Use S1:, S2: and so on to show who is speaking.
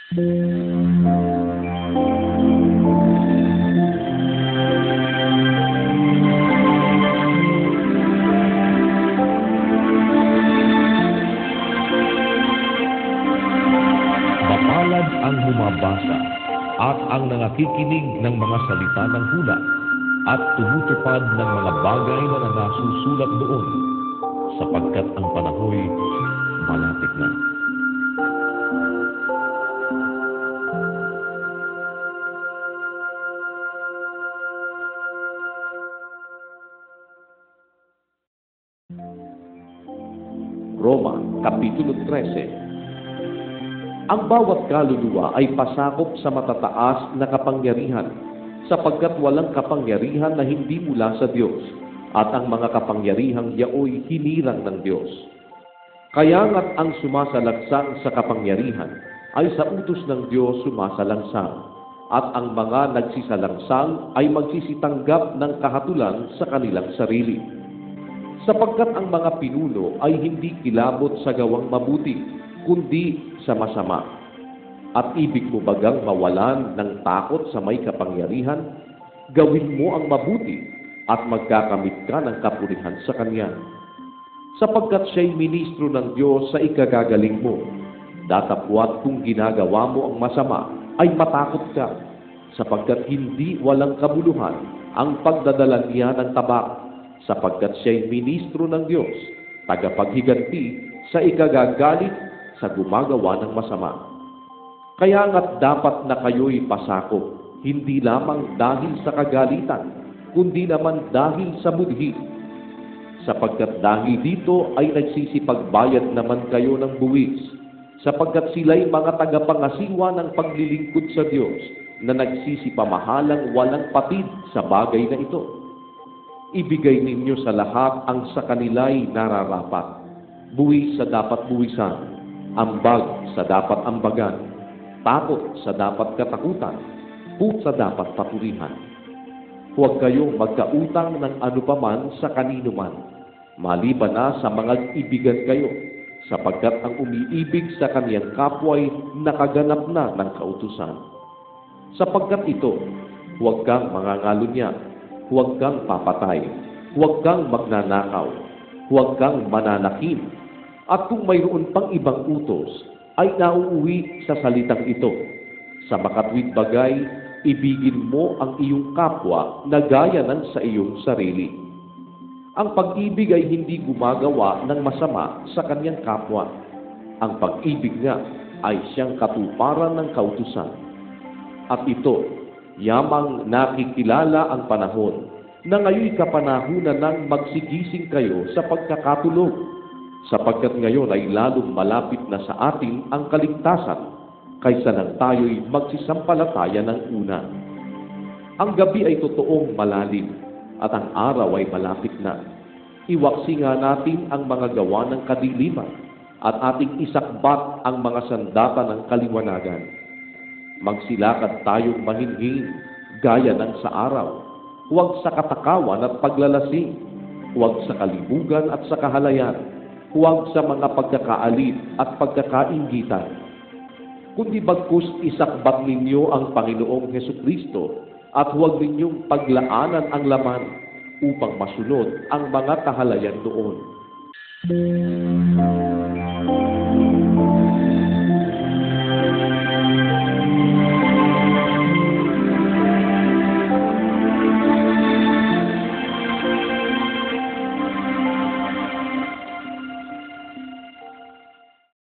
S1: Mapalad ang bumabasa at ang nangakikinig ng mga salita ng hula at tumutupad ng mga bagay na nasusulat doon, sapagkat ang panahoy malapit na. Roma, Kapitulo 13. Ang bawat kaluluwa ay pasakop sa matataas na kapangyarihan, sapagkat walang kapangyarihan na hindi mula sa Diyos, at ang mga kapangyarihang yaoy hinirang ng Diyos. Kaya nga't ang sumasalangsang sa kapangyarihan ay sa utos ng Diyos sumasalangsang, at ang mga nagsisalangsang ay magsisitanggap ng kahatulan sa kanilang sarili. Sapagkat ang mga pinuno ay hindi kilabot sa gawang mabuti, kundi sa masama. At ibig mo bagang mawalan ng takot sa may kapangyarihan? Gawin mo ang mabuti at magkakamit ka ng kapurihan sa Kanya. Sapagkat siya'y ministro ng Diyos sa ikagagaling mo. Datapwat kung ginagawa mo ang masama, ay matakot ka, sapagkat hindi walang kabuluhan ang pagdadala niya ng tabak, sapagkat siya'y ministro ng Diyos, tagapaghiganti sa ikagagalit sa gumagawa ng masama. Kaya nga't dapat na kayo'y pasakop, hindi lamang dahil sa kagalitan, kundi naman dahil sa budhi. Sapagkat dahil dito ay nagsisipagbayad naman kayo ng buwis, sapagkat sila'y mga tagapangasiwa ng paglilingkod sa Diyos, na nagsisipamahalang walang patid sa bagay na ito. Ibigay ninyo sa lahat ang sa kanila'y nararapat, buwis sa dapat buwisan, ambag sa dapat ambagan, takot sa dapat katakutan, put sa dapat papurihan. Huwag kayong magkautang ng anupaman sa kanino man, maliban na sa mga ibigan kayo, sapagkat ang umiibig sa kaniyang kapwa'y nakaganap na ng kautusan. Sapagkat ito, huwag kang mangangalunya, huwag kang papatay, huwag kang magnanakaw, huwag kang mananakim, at kung mayroon pang ibang utos, ay nauuwi sa salitang ito. Sa makatwid bagay, ibigin mo ang iyong kapwa na gaya ng sa iyong sarili. Ang pag-ibig ay hindi gumagawa ng masama sa kanyang kapwa. Ang pag-ibig nga ay siyang katuparan ng kautusan. At ito, yamang nakikilala ang panahon, na ngayon kapanahunan ng magsigising kayo sa pagkakatulog, sapagkat ngayon ay lalong malapit na sa atin ang kaligtasan, kaysa nang tayo'y magsisampalataya ng una. Ang gabi ay totoong malalim, at ang araw ay malapit na. Iwaksi nga natin ang mga gawa ng kadiliman, at ating isakbat ang mga sandata ng kaliwanagan. Magsilakad tayong mahinhin, gaya ng sa araw, huwag sa katakawan at paglalasing, huwag sa kalibugan at sa kahalayan, huwag sa mga pagkakaalit at pagkakainggitan. Kundi bagkus isakbat ninyo ang Panginoong Hesukristo, at huwag ninyong paglaanan ang laman, upang masunod ang mga kahalayan doon.